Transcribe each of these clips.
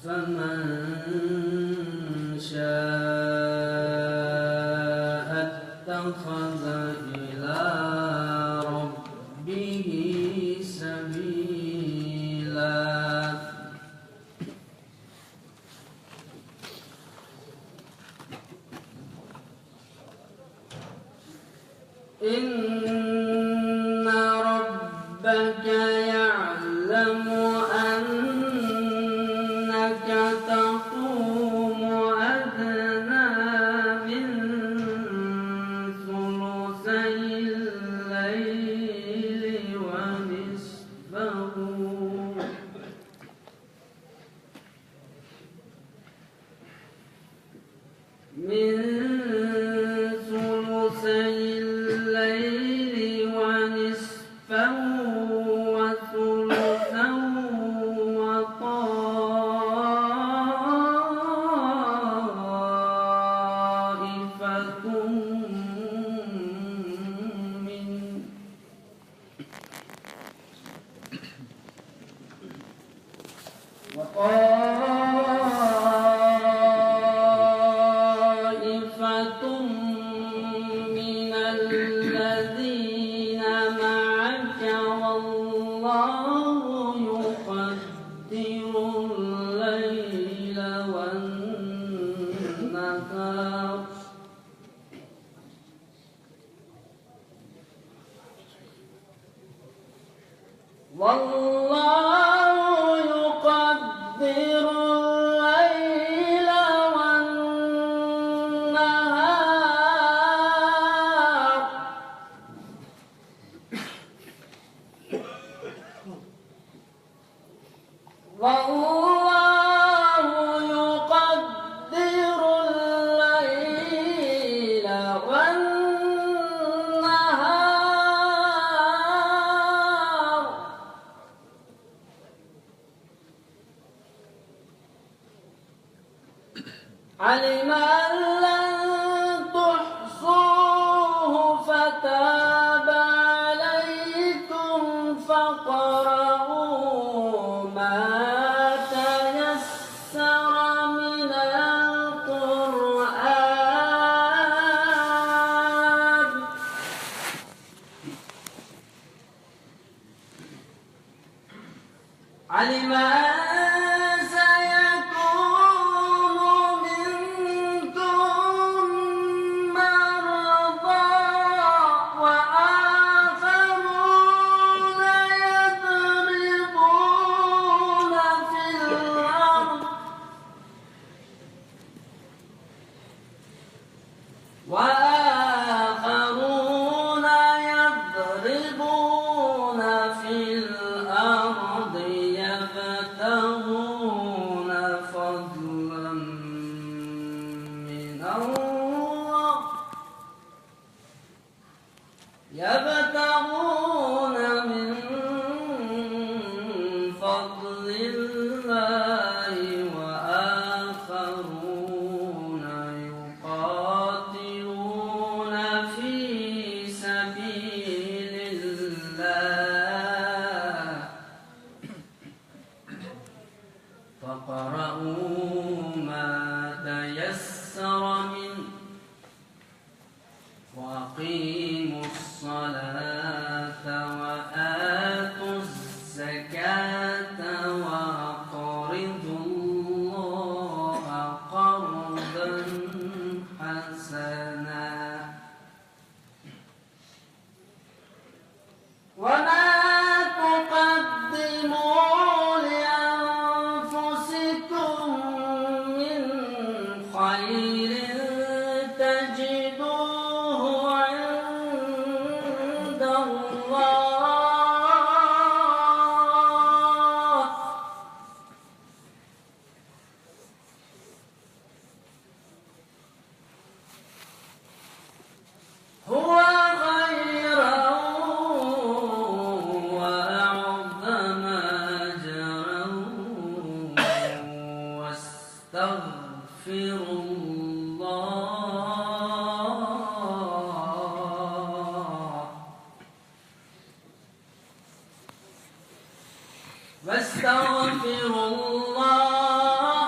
فمن شاء اتخذ إلى ربه سبيلا إن ربك يعلم أنك تقوم أدنى من ثلثي الليل ونصفه وثلثا وطائفة من الذين معك والله يقدر الليل والنهار علم أن لن تحصوه فتاب عليكم فاقرؤوا ما تيسر من القرآن علم وآخرون يضربون في الأرض يبتغون فضلا من الله وآخرون يقاتلون في سبيل الله فاقرؤوا ما تيسر منه وأقيموا الصلاة وآتوا الزكاة وأقرضوا الله قرضا حسنا وما تقدموا لأنفسكم من خير تجدوه عند الله هو خيرا وأعظم أجرا واستغفروا الله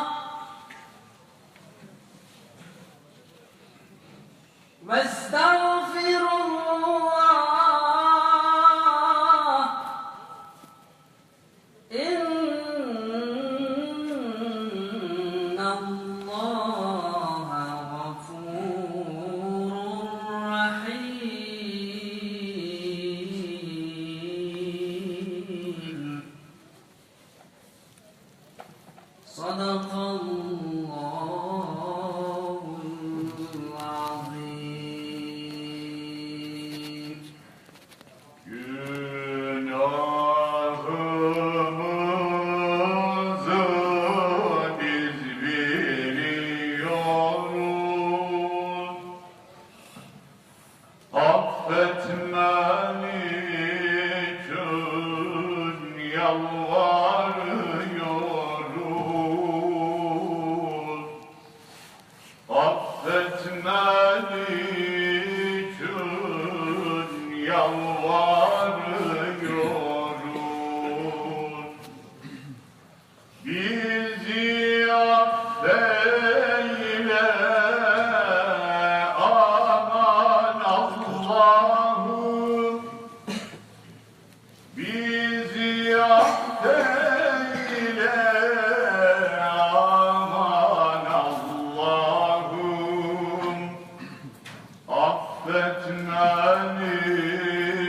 yalvarıyoruz. Bizi affeyle aman Allah'ım, bizi affeyle aman Allah'ım, affetmen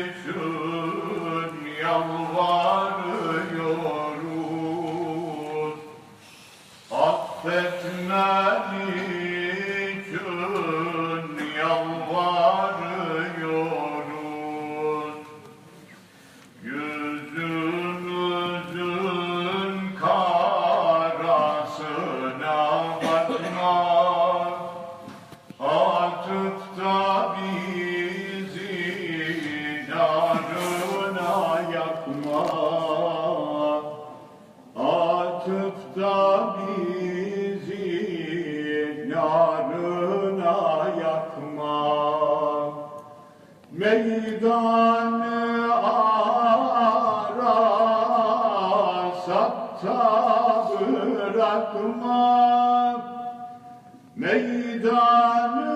için yalvarıyoruz. Affetmen için yalvarıyoruz. Yüzümüzün karasına bakma, atıp da bizi narına yakma. Atıp da bizi narına yakma. Meydanı arasak da bırakma. Meydanı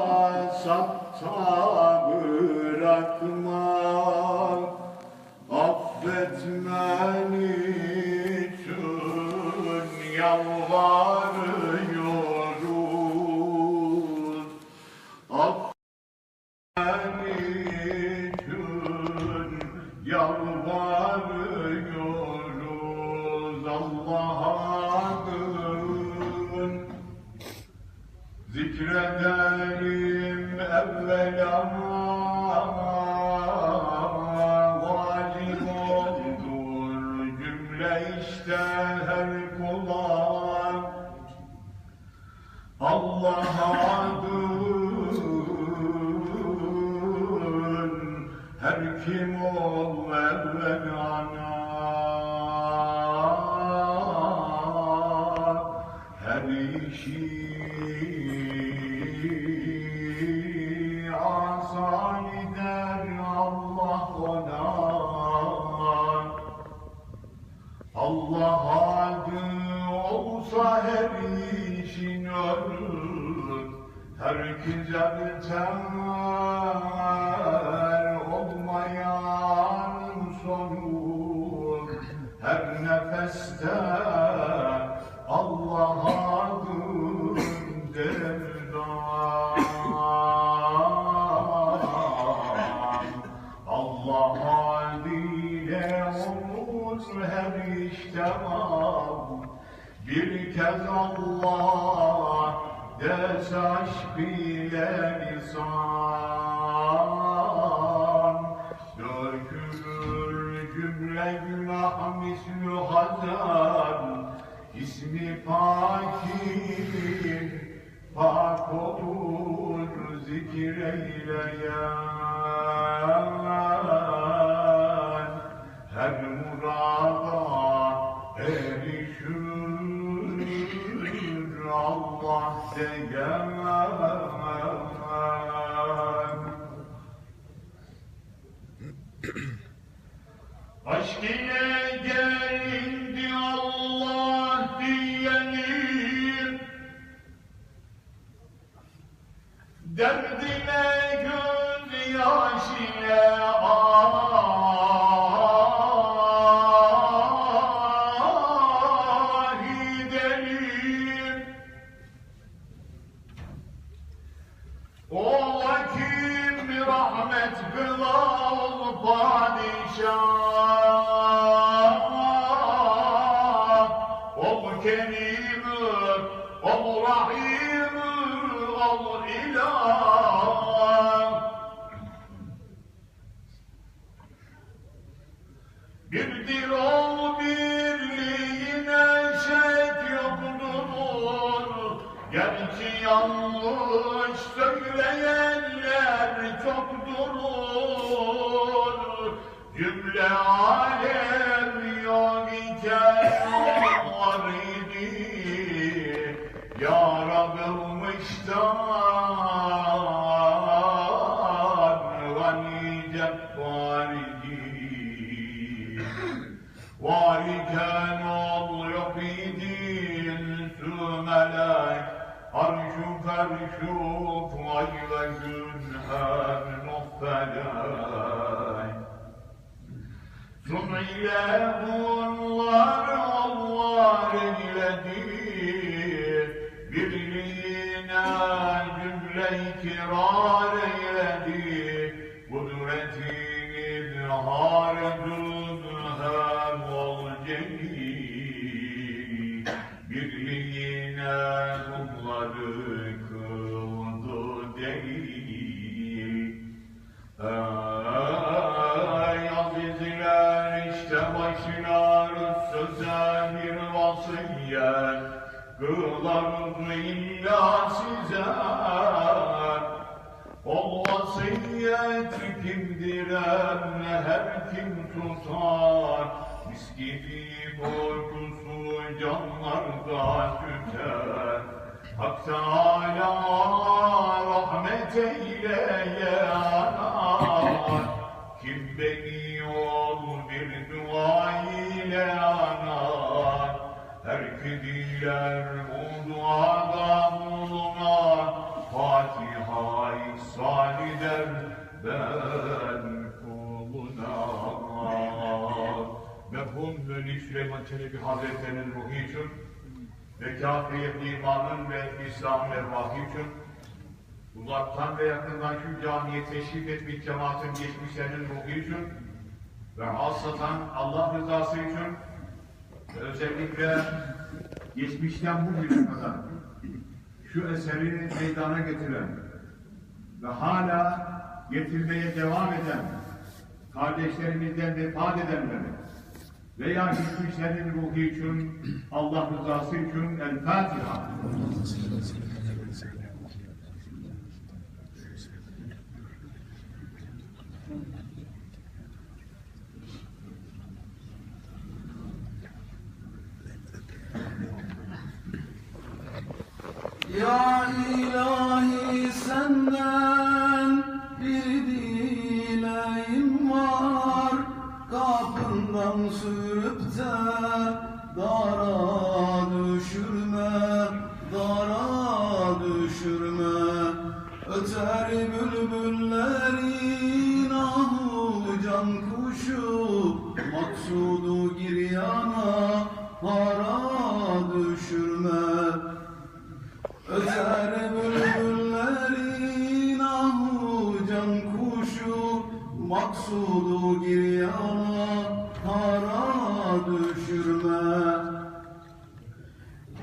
arasak da bırakma. Affetmen için yalvarıyoruz. Affetmen için yalvarıyoruz. Allah'ın zikredelim evvela, vacip oldur cümle işte her kula. Allah'ın her kim ol evvelana, her işi asan eder Allah ona. Allah adı olsa her işin ölür, herkese biter olmayan sonu. Her nefeste Allah adın derdan. Allah adıyla olur her iş tamam. Bir kez Allah des aşk ile lisan, dökülür cümle günah mislü hazan. İsmi pakin pak olur zikreyleyen, her murada erişir Allah deyen. Aşk ile gelindi Allah diyelim, derdine göz yaş ile gidelim. Ola kim rahmet kılal padişah, ol kerim, ol rahim, ol ilah. Birdir ol birliğine şek yoktur, gerçi yanlış söyleyenler çoktur. Cümle alem yok iken var idi, yaratılmıştan ile onlar eyledi. Birliğine cümle ikrar eyledi. Kudretini izhar edildi hem ol celil. Birliğine kulları kıldı delil. Ey azizler, işte başlar söze bir vasiyet kılarız illa size. O vasiyeti kim direr, her kim tutar, miskini korkusu canlarda tüter. Hak Teâlâ rahmet eyleye anar, kim beni ol bir dua ile anar. Her kediler bu duada bulunar, Fatiha ihsan eder ben kuluna. Merhum Veli Süleyman Çelebi Hazretleri'nin ruhu için ve kafiyet imanın ve İslam'ın ervahı için uzaktan ve yakından şu camiye teşrif etmiş cemaatin geçmişlerinin ruhu için ve hasratan Allah rızası için ve özellikle geçmişten bugüne kadar şu eseri meydana getiren ve hala getirmeye devam eden kardeşlerimizden vefat edenleri veya geçmişlerin ruhu için, Allah rızası için El Fatiha. Ya ilahi senden bir dileğim var, kapından sürüp de dara düşürme, dara düşürme. Öter bülbüllerin ahu can kuşu, maksudu giryana para düşürme. Öter bülbüllerin ahu can kuşu, maksudu giryana para düşürme.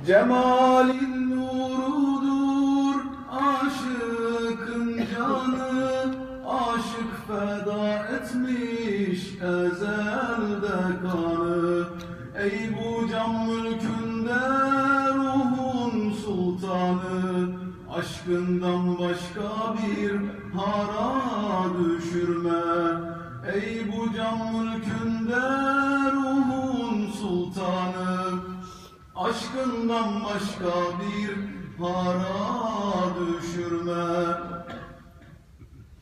Cemalin nurudur aşıkın canı, aşık feda etmiş ezelde kanı. Ey bu can mülkünde ruhun sultanı, aşkından başka bir hara düşürme. Ey bu can mülkünde ruhun sultanı, aşkından başka bir hara düşürme.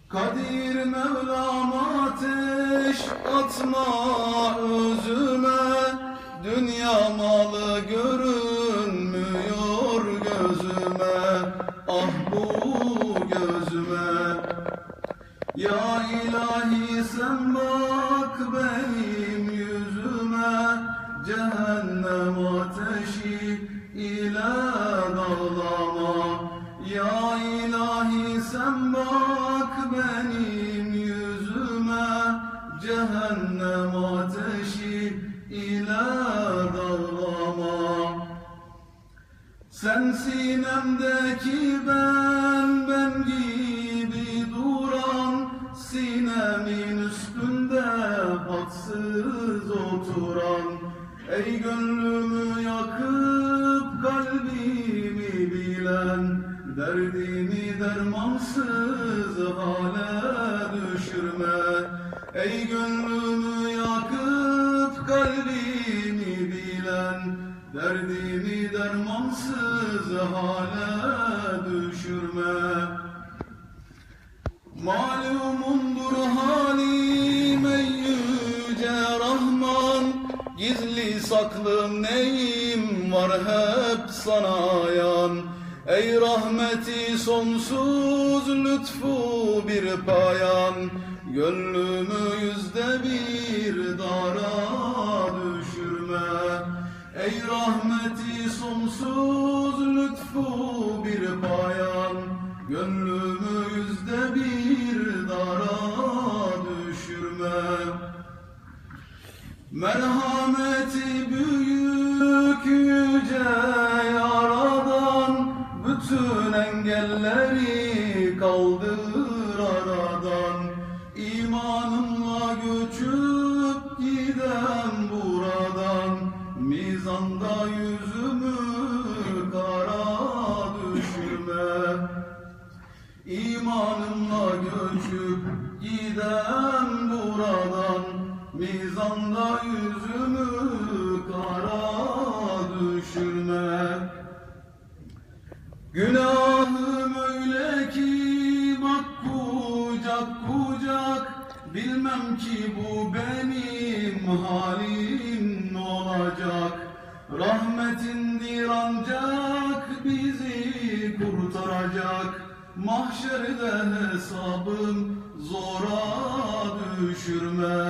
Kadir Mevlam ateş atma özüme, dünya malı görünmüyor gözüme, ah bu gözüme. Ya ilahi sen bak benim yüzüme, cehennem ateşi ile dağlama. Ya ilahi sen bak benim yüzüme, cehennem ateşi ile dağlama. Sen sinemdeki ben gibi duran, sinemin üstünde haksız oturan. Ey gönlümü yakıp kalbimi bilen, derdimi dermansız hale düşürme. Ey gönlümü yakıp kalbimi bilen, derdimi dermansız hale düşürme. Malumundur halim ey yüce Rahman, gizli saklım neyim var hep sana ayan. Ey rahmeti sonsuz lütfu bir payan, gönlümü yüzde bir dara düşürme. Ey rahmeti sonsuz lütfu bir payan, gönlümü yüzde bir dara düşürme. Merhameti büyük yüce yaradan, bütün engelleri kaldır aradan. İmanımla göçüp giden buradan, mizanda yüzümü kara düşürme. İmanımla göçüp giden buradan, mizanda yüzümü kara düşürme. Günahım öyle ki bak kucak kucak, bilmem ki bu benim halim olacak. Rahmetindir ancak bizi kurtaracak, mahşerde hesabım zora düşürme.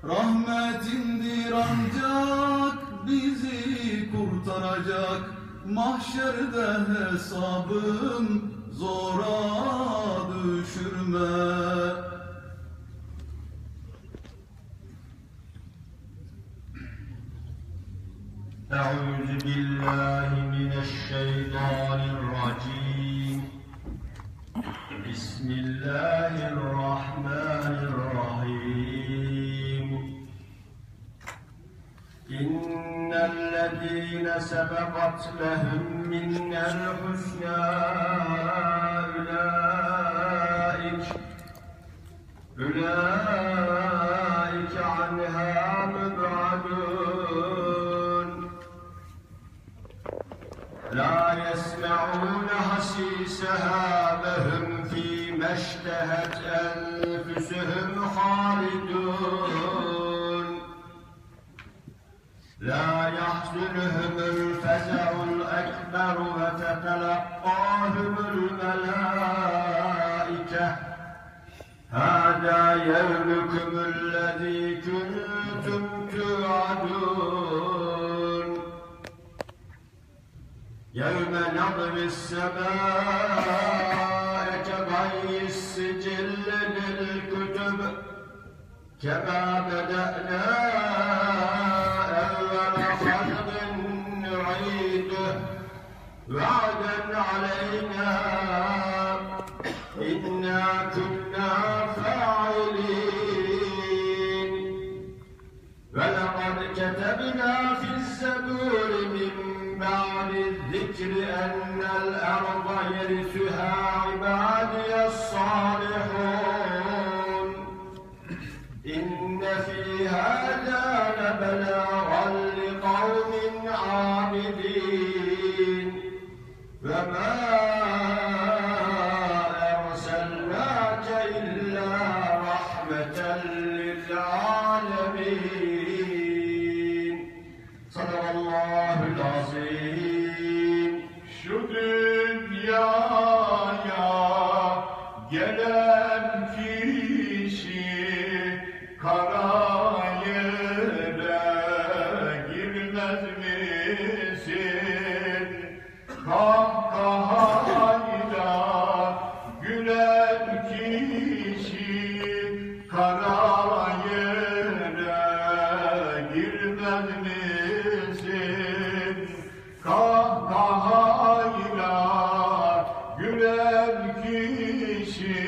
Rahmetindir ancak bizi kurtaracak, mahşerde hesabım zora düşürme. أعوذ بالله من الشيطان الرجيم. بسم الله الرحمن الرحيم. إن الذين سبقت لهم منا الحسنى أولئك عنها مبعدون. لا يسمعون حسيسها وهم فيما اشتهت أنفسهم خالدون. لا يحزنهم الفزع الأكبر وتتلقاهم الملائكة هذا يومكم الذي كنتم توعدون. يوم نطوي السماء كطي السجل للكتب كما بدأنا أول خلق نعيده وعدا علينا إنا كنا فاعلين. ولقد كتبنا في الزبور من بعد الذكر أن الأرض يرثها عبادي الصالحون. إن في هذا لبلاغا لقوم عابدين. وما أرسلناك إلا رحمة للعالمين. صدق الله العظيم. Şu dünyaya gelen kişi kara yere girmez misin? Kahkahayla gülen kişi kara yere girmez misin? Kahkahayla gülen kişi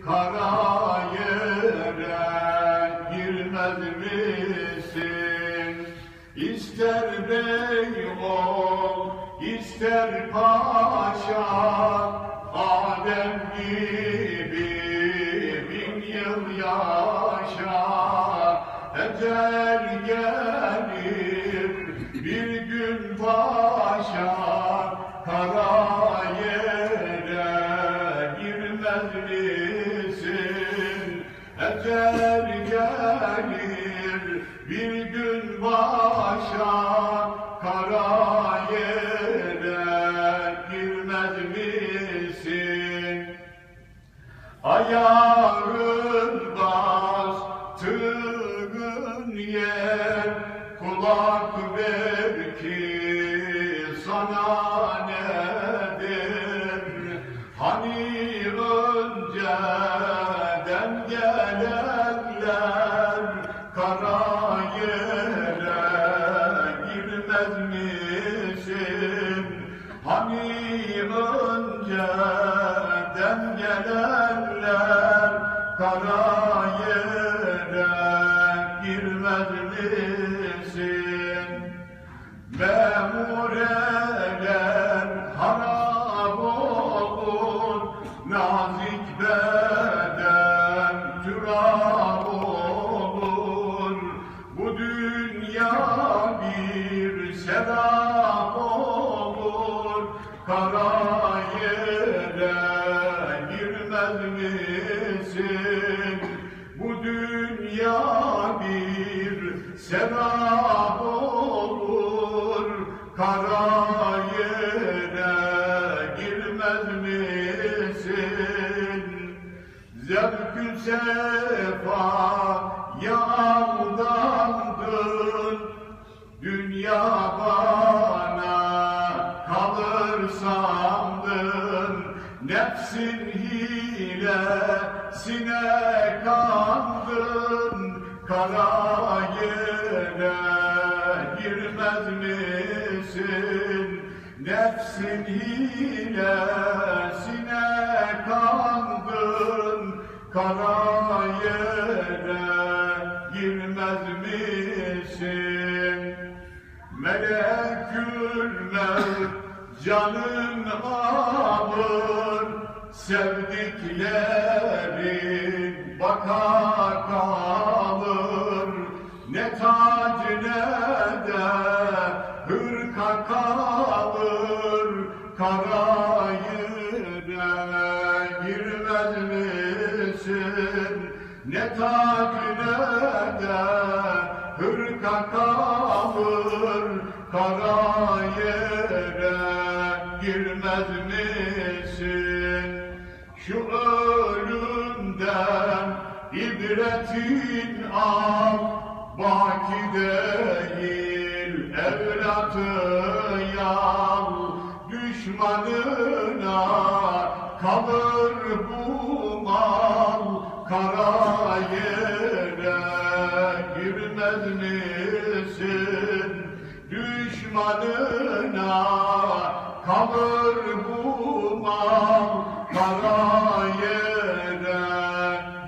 kara yere girmez misin? İster bey ol, ister paşa, Adem gibi 1000 yıl yaşa. Ecel gelir bir gün başa, kara yere girmez misin? Ecel gelir bir gün başa, kara yere girmez misin? Ayağın bastığın yer, kulak ver ki sana nedir? Hani önceden gelenler kara yere girmez misin? Hani önceden gelenler kara yere girmez misin? Memureler harap olur, nazik beden türab olur. Bu dünya bir serap olur, kara yere girmez misin? Bu dünya bir serap olur, kara yere girmez misin? Zevk-ü sefaya aldandın, dünya bana kalır sandın. Nefsin hilesine kandın, kara yere girmez misin? Nefsin hilesine kandın, kara yere girmez misin? Melekül Mevt canın alır, sevdiklerin baka kalır. Ne tac ne de hırka kalır, kara yere girmez misin? Ne tac ne de hırka kalır, kara yere girmez misin? Şu ölümden ibretin al, baki değil evlatı yal. Düşmanına kalır bu mal, kara yere girmez misin? Düşmanına kalır bu mal, kara yere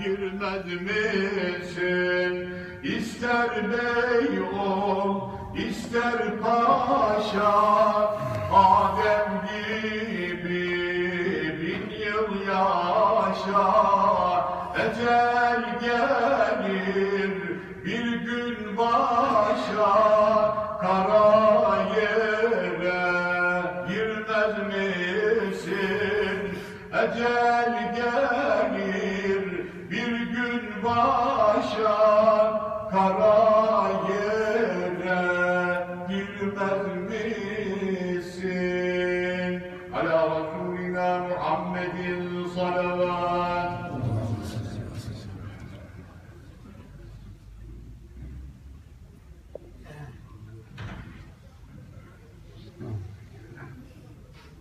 girmez misin? İster bey ol, ister paşa, Adem gibi 1000 yıl yaşa. Ecel gelir bir gün başa, kara yere girmez misin? Ecel gelir bir gün başa, kara yere girmez misin? Ala Resulina Muhammedin salavat.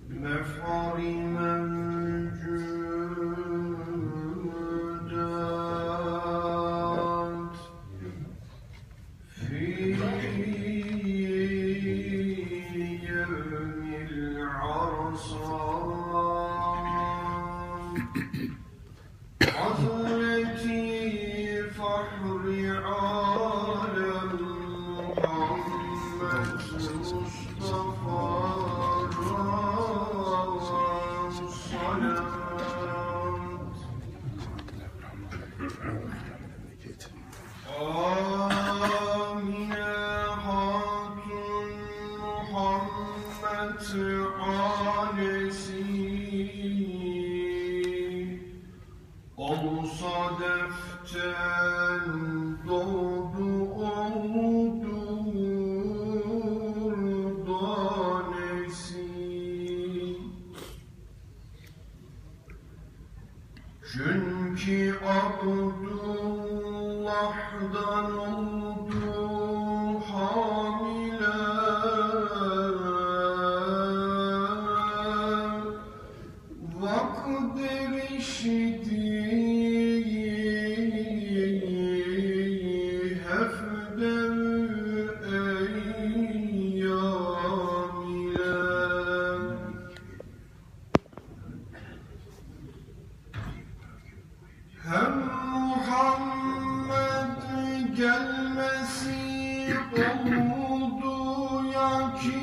مفعول موجودات في يوم العرصات حضرتي فخر عالم محمد مصطفى Amine Hatun Muhammed ailesi olsa Çünkü Abdullah'dan oldu hamile. Vakit erişti hefdem eyyam ile. Hem Muhammed gelmesi oldu yakin,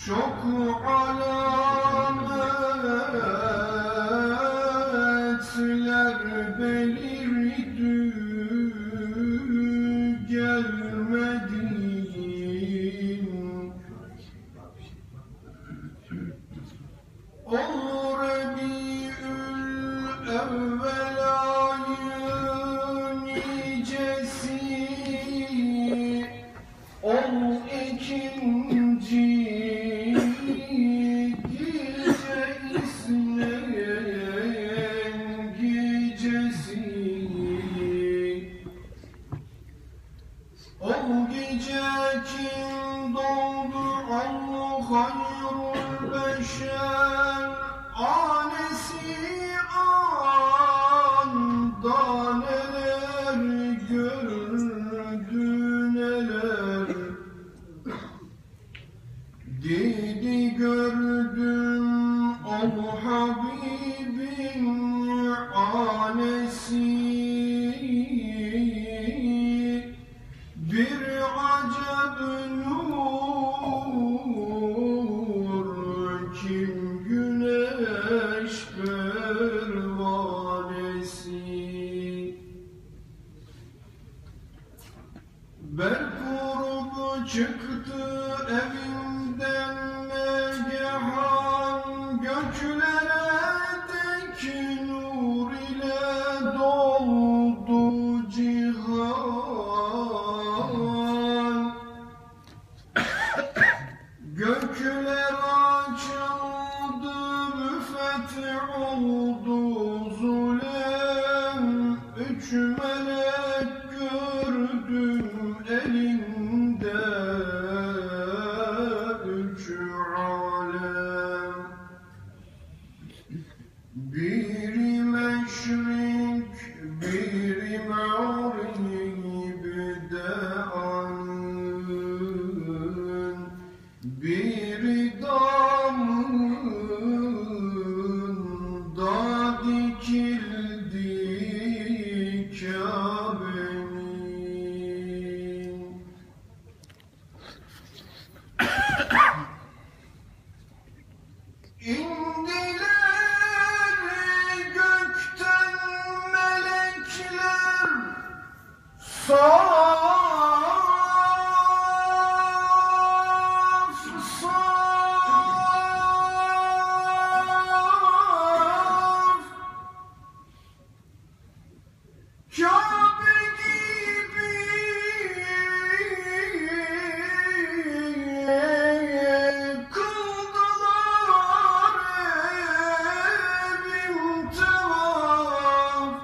çok alametler belirdi, gelmedin. Ol Rebiül evvel ayın nicesi, ol ikinci gece isneyen gecesi. Ol gece kim doğdu Allah hayrul beşer, anesi anda neler gördü neler. Dedi gördüm ol Habibin anesi, bir acep nur kim güneş pervanesi. Berkurup çıktı evinden megehan, göklere dek nur ile doldu cihan. Gökler açıldı, müfetih oldu zulem. Üç melek gördüm elinde, üç alem. Biri meşrik, biri mağribde anın, biri damında dikildi Kabe'nin. İndiler gökten melekler, saf saf, Kabe gibi kıldılar evim tevaf.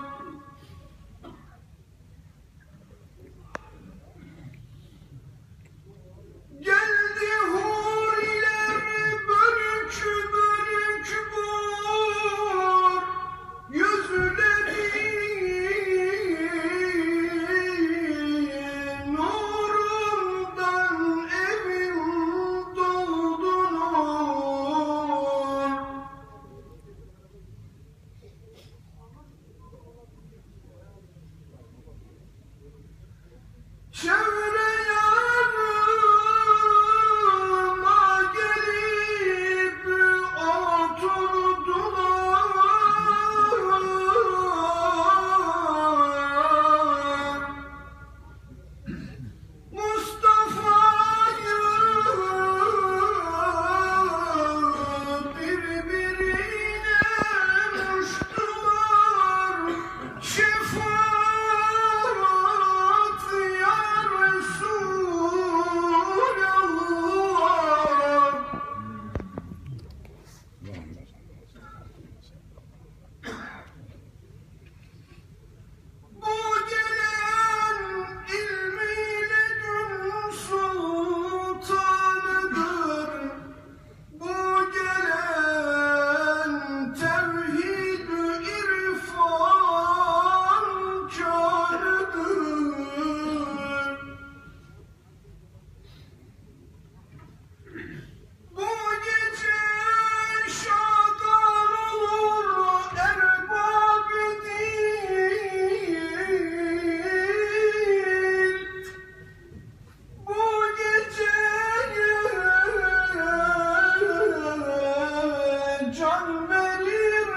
can verir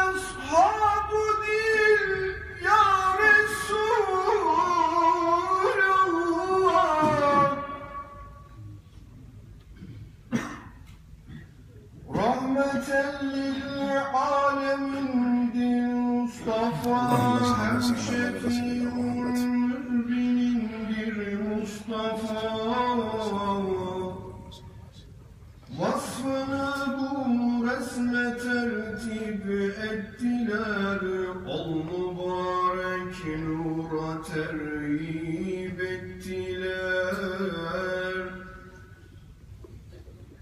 ashab-ı dil ya Resulallah. Rahmeten lil alemindir Mustafa, hem şefi'un mübinindir Mustafa. Vasfını bu resme tertip ettiler, ol mübarek nura terhib ettiler.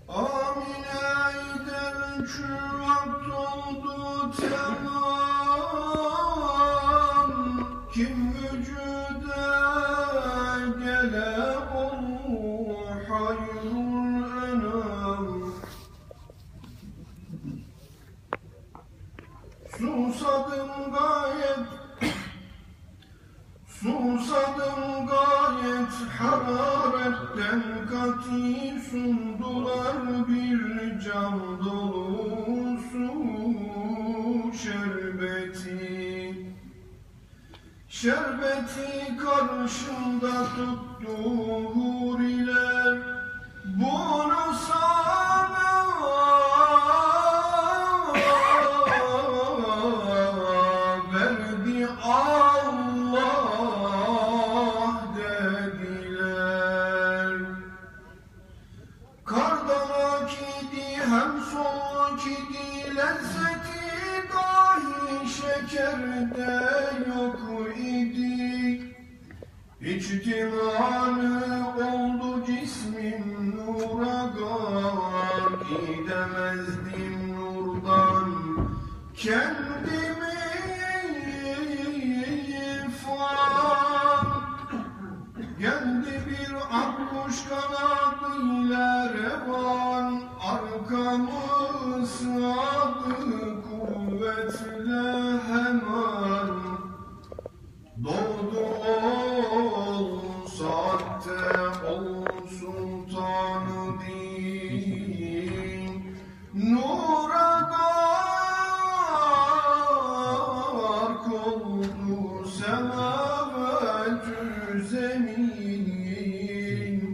Amine'den kürat oldu tamam, kim vücuda gele ol hayrul enam. Susadım gayet hararetten kati, sundular bir cam dolusu şerbeti. Şerbeti karşımda tuttu huriler, bunu sana verdi Allah dediler. Kardan akidi hem soğuk idi, lezzeti dahi şekerde yok idi. İçtimanı oldu cismim nura gar, gidemezdim nurdan kendimi fan. Geldi bir akkuş kanadıyla revan, arkamı sığadı kuvvetle hemen. Doğdu ol saatte ol sultanı din, nura gark oldu semavetü zemin.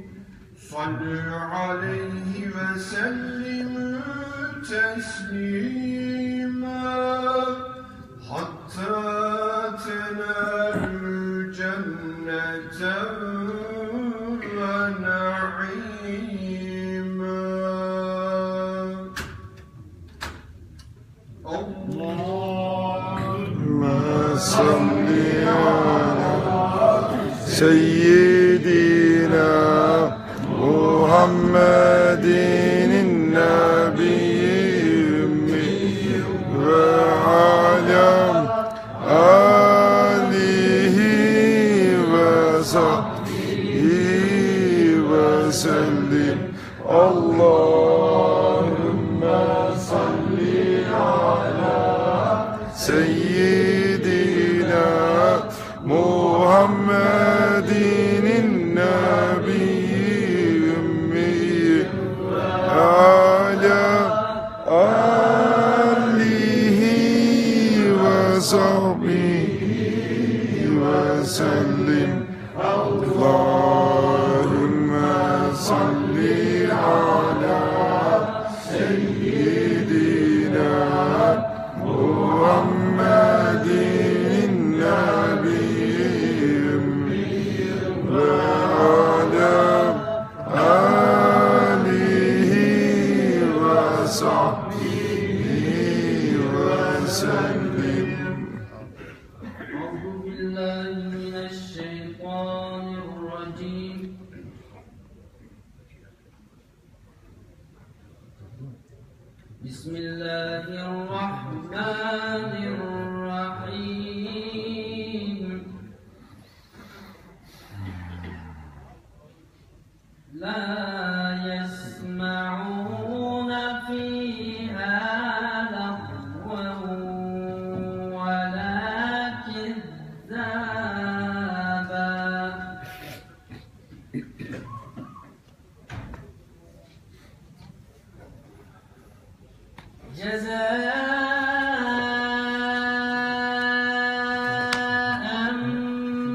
Salli aleyhi ve sellimü teslima, hatta tenalü cenneten ve na'ima. Allahümme salli ala seyyidina Muhammedin nebiyyi ve ala alihi ve sahbihi ve sellim. Allahümme salli ala seyyidina Muhammedin nebiyyi ve ala alihi ve sahbihi ve sellim. Allahümme salli ala seyyidina Muhammedin nebiyyi ve ala alihi ve sahbihi ve sellim. أعوذ بالله من الشيطان الرجيم. بسم الله الرحمن الرحيم. لا يسمعون فيها لغوا جزاء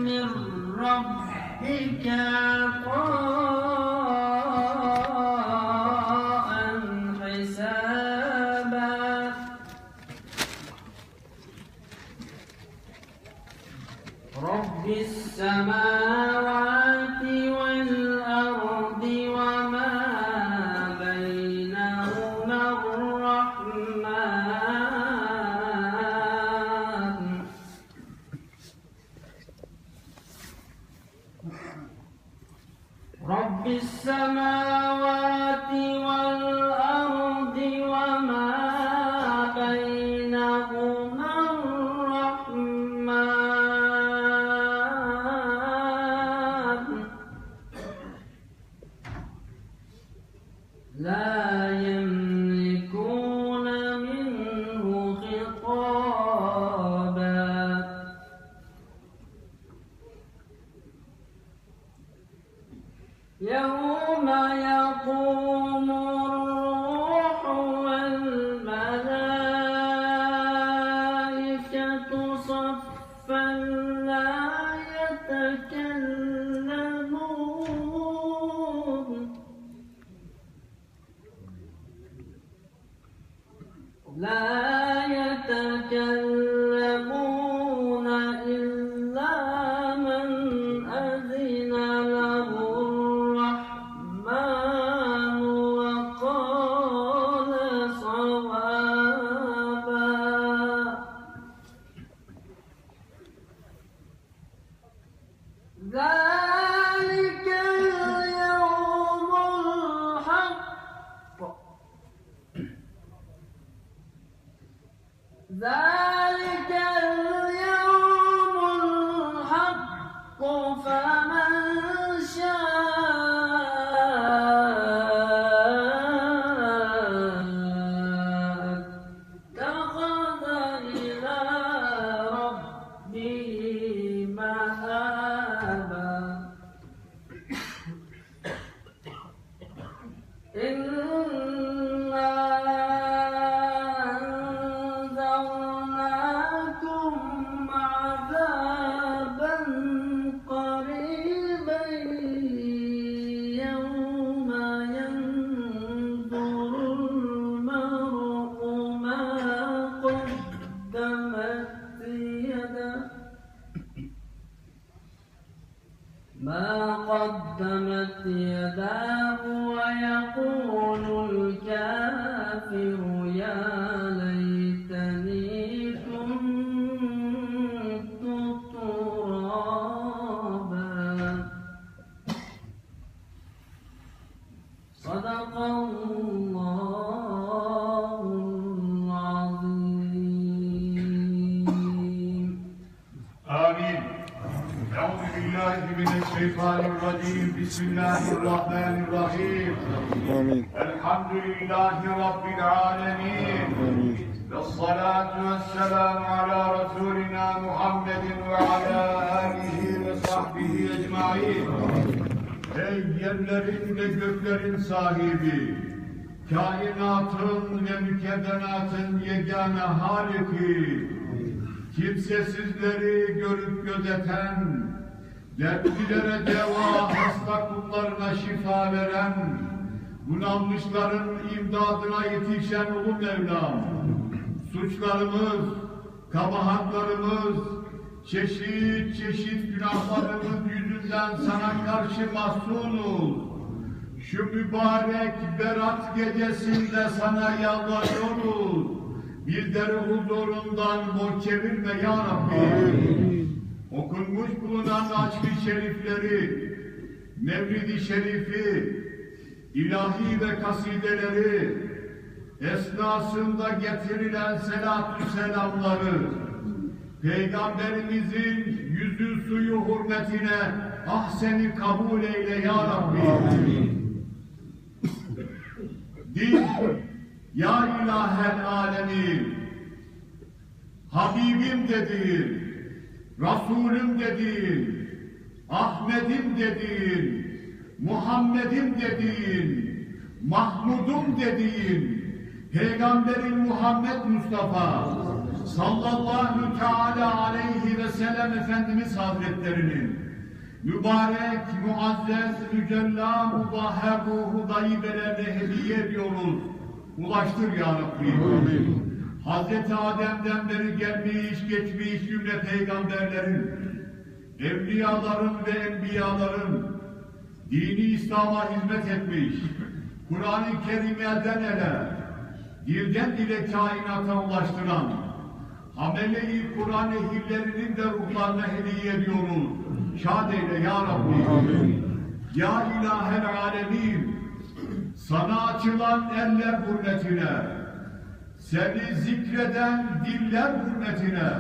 من ربك عطاء حسابا رب السماوات والأرض وما بينهما الرحمن رب السماوات والأرض وما بينهما الرحمن لا يملكون منه خطابا يوم يقوم الروح والملائكة صفا لا يتكلمون إلا من أذن له الرحمن وقال صوابا ذلك اليوم الحق ذلك اليوم الحق فمن شاء اتخذ إلى ربه مآبا إنا أنذرناكم عذابا قريبا يوم ينظر المرء ما قدمت يداه ويقول الكافر يا ليتني كنت ترابا صدق الله العظيم آمين. أعوذ بالله من الشيطان الرجيم. بسم الله الرحمن الرحيم. آمين. الحمد لله رب العالمين. آمين. والصلاة والسلام على رسولنا محمد وعلى آله وصحبه أجمعين. Ey yerlerin ve göklerin sahibi, kainatın ve mükevvenatın yegane haliki, kimsesizleri görüp gözeten, dertlilere deva, hasta kullarına şifa veren, bunalmışların imdadına yetişen ulu Mevlam, suçlarımız, kabahatlarımız, çeşit çeşit günahlarımız yüzünden sana karşı mahzunuz. Şu mübarek berat gecesinde sana yalvarıyoruz. Bizleri huzurundan boş çevirme ya Rabbi. Okunmuş bulunan aşk-ı şerifleri, Mevlid-i Şerifi, ilahi ve kasideleri, esnasında getirilen selatü selamları, Peygamberimizin yüzü suyu hürmetine ahseni kabul eyle ya Rabbi. Din, ya ilahel alemin, Habibim dediğin, Resulüm dediğin, Ahmet'im dediğin, Muhammed'im dediğin, Mahmud'um dediğin, Peygamberin Muhammed Mustafa sallallahu teala aleyhi ve sellem Efendimiz Hazretlerinin mübarek, muazzez, mücella, mubahher ruhu dayıbelerine hediye ediyoruz. Ulaştır ya Rabbi. Hazreti Adem'den beri gelmiş, geçmiş cümle peygamberlerin, evliyaların ve enbiyaların dini İslam'a hizmet etmiş, Kur'an-ı Kerim elden ele, dilden dile kainata ulaştıran, ameli Kur'an ehillerinin de ruhlarına hediye ediyoruz. Şad eyle ya Rabbi. Amin. Ya İlahel Alemin, sana açılan eller hürmetine, seni zikreden diller hürmetine,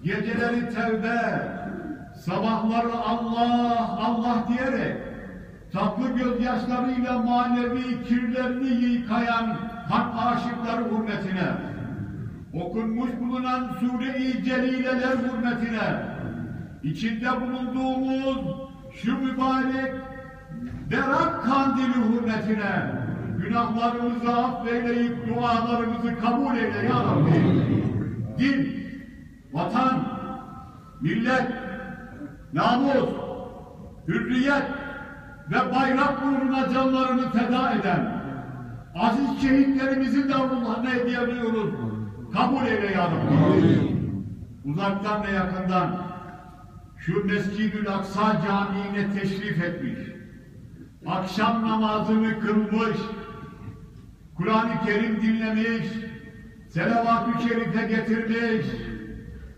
geceleri tevbe, sabahları Allah, Allah diyerek, tatlı gözyaşlarıyla manevi kirlerini yıkayan hak aşıkları hürmetine, okunmuş bulunan Sure-i Celileler hürmetine, içinde bulunduğumuz şu mübarek Berat Kandili hürmetine, günahlarımızı affeyleyip dualarımızı kabul eyle ya Rabbi. Din, vatan, millet, namus, hürriyet ve bayrak uğruna canlarını feda eden aziz şehitlerimizin de ruhlarına hediye ediyoruz. Kabul eyle ya Rabbi. Uzaktan ve yakından şu Mescid-ül Aksa Camii'ne teşrif etmiş, akşam namazını kılmış, Kur'an-ı Kerim dinlemiş, selavat-ı şerife getirmiş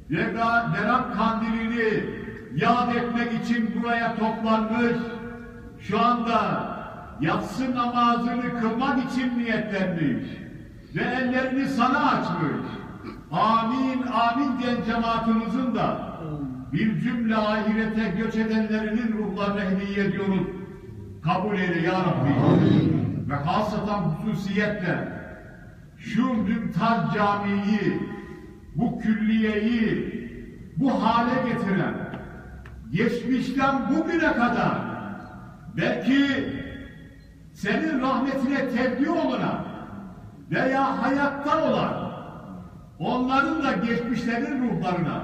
ve Berat Kandili'ni yad etmek için buraya toplanmış, şu anda yatsı namazını kılmak için niyetlenmiş ve ellerini sana açmış. Amin, amin diyen cemaatimizin da bir cümle ahirete göç edenlerinin ruhlarına hediye ediyoruz. Kabul eyle ya Rabbi. Amin. Ve hasatan hususiyetle şu mümtaz camiyi, bu külliyeyi bu hale getiren, geçmişten bugüne kadar belki senin rahmetine tevdi olunan veya hayatta olan onların da geçmişlerin ruhlarına,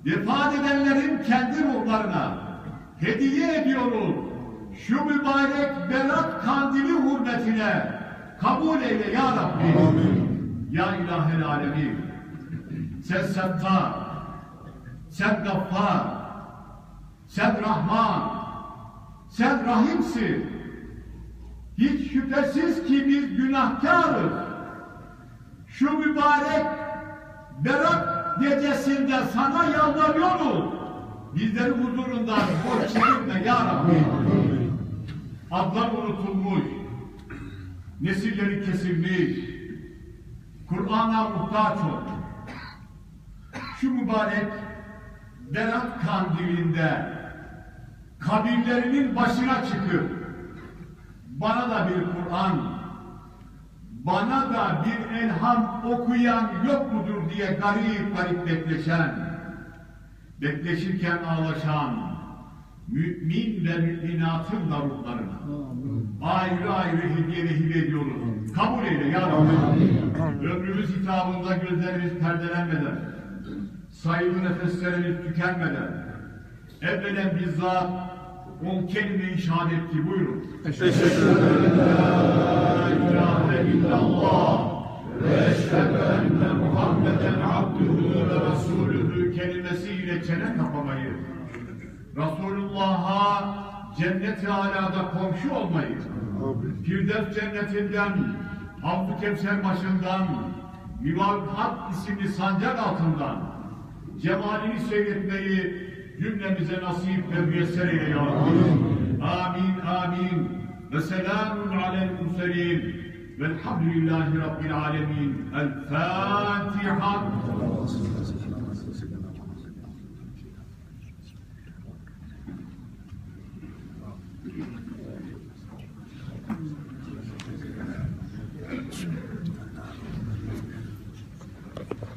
vefat edenlerin kendi ruhlarına hediye ediyoruz. Şu mübarek Berat Kandili hürmetine kabul eyle ya Rabbi. Amin. Ya İlahel Alemin, sen Settar, sen Gaffar, sen Rahman, sen Rahimsin. Hiç şüphesiz ki biz günahkarız. Şu mübarek Berat gecesinde sana yalvarıyoruz. Bizleri huzurundan boş çevirme ya Rabbi. Adlar unutulmuş, nesilleri kesilmiş, Kur'an'a muhtaç olmuş. Şu mübarek Berat Kandili'nde kabirlerinin başına çıkıp bana da bir Kur'an, bana da bir elham okuyan yok mudur diye garip garip bekleşirken ağlaşan mümin ve müminatın da ruhlarına ayrı ayrı hediye ve hibe ediyoruz. Kabul eyle ya Rabbi. Ömrümüz hitabında gözlerimiz perdelenmeden, sayılı nefeslerimiz tükenmeden, evvelen bizzat on kelime-i şehadetki buyurun. Eşhedü en la ilahe illallah ve eşhedü enne Muhammeden abduhu ve resulühü kelimesiyle çene kapamayı, Resulullah'a cennet-i alâda komşu olmayı, Firdevs cennetinden, Havz-ı Kevser başından, Liva-ül Hak isimli sancak altından cemalini seyretmeyi cümlemize nasip ve müyesser eyle ya Rabbi. Amin, amin. Ve selamun alel murselin. Velhamdülillahi Rabbil alemin. El Fatiha. Bismillahirrahmanirrahim.